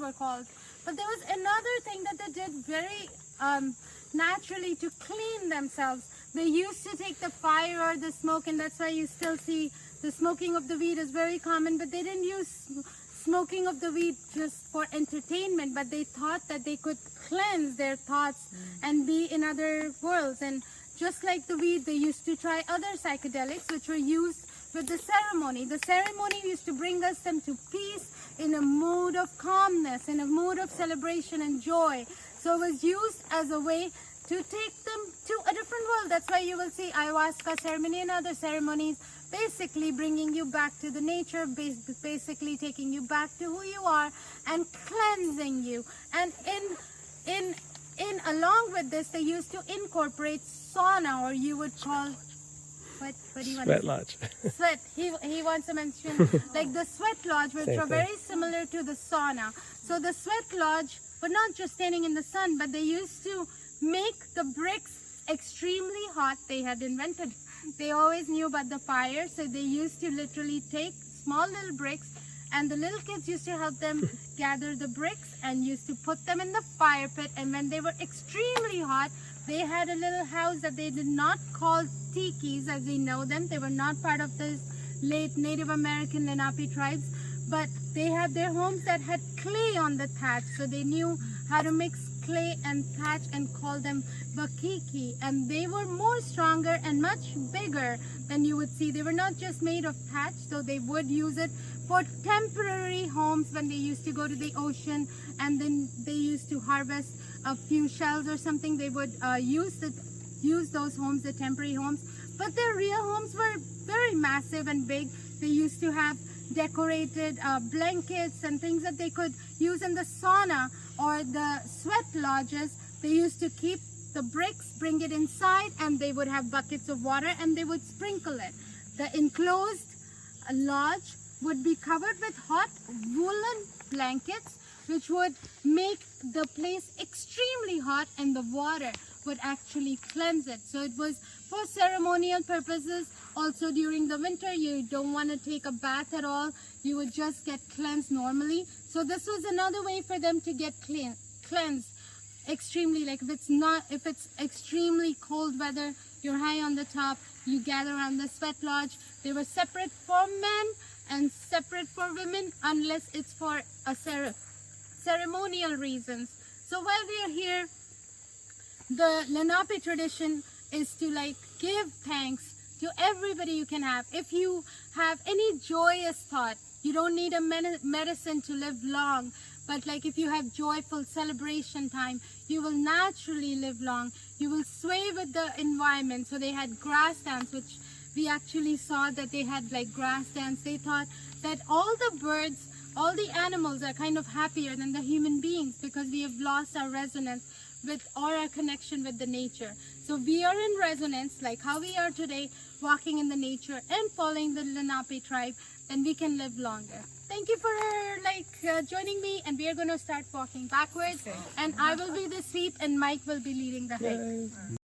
were called. But there was another thing that they did very naturally to clean themselves. They used to take the fire or the smoke, and that's why you still see the smoking of the weed is very common, but they didn't use smoking of the weed just for entertainment, but they thought that they could cleanse their thoughts and be in other worlds. And just like the weed, they used to try other psychedelics which were used with the ceremony. The ceremony used to bring us them to peace, in a mood of calmness, in a mood of celebration and joy. So it was used as a way to take them to a different world. That's why you will see ayahuasca ceremony and other ceremonies basically bringing you back to the nature, basically taking you back to who you are and cleansing you. And in along with this, they used to incorporate sauna, or you would call what do you want Sweat to lodge. Sweat. He wants to mention like the sweat lodge, which are very similar to the sauna. So the sweat lodge, but not just standing in the sun, but they used to make the bricks extremely hot. They had invented, they always knew about the fire, so they used to literally take small little bricks, and the little kids used to help them gather the bricks and used to put them in the fire pit. And when they were extremely hot, they had a little house that they did not call tikis as we know them. They were not part of this late Native American Lenape tribes, but they had their homes that had clay on the thatch, so they knew how to mix clay and thatch and call them bakiki. And they were more stronger and much bigger than you would see. They were not just made of thatch, so they would use it for temporary homes when they used to go to the ocean and then they used to harvest a few shells or something. They would use those homes, the temporary homes, but their real homes were very massive and big. They used to have decorated blankets and things that they could use in the sauna or the sweat lodges. They used to keep the bricks, bring it inside, and they would have buckets of water and they would sprinkle it. The enclosed lodge would be covered with hot woolen blankets, which would make the place extremely hot, and the water would actually cleanse it. So it was for ceremonial purposes. Also during the winter, you don't want to take a bath at all. You would just get cleansed normally. So this was another way for them to get cleansed extremely. Like if it's extremely cold weather, you're high on the top, you gather around the sweat lodge. They were separate for men and separate for women unless it's for a ceremonial reasons. So while we are here, the Lenape tradition is to like give thanks to everybody you can have. If you have any joyous thought, you don't need a medicine to live long, but like if you have joyful celebration time, you will naturally live long. You will sway with the environment. So they had grass dance, which we actually saw that they had like grass dance. They thought that all the birds, all the animals are kind of happier than the human beings because we have lost our resonance with or our connection with the nature. So we are in resonance like how we are today, walking in the nature and following the Lenape tribe, then we can live longer. Thank you for joining me, and we are going to start walking backwards, and I will be the sweep and Mike will be leading the hike.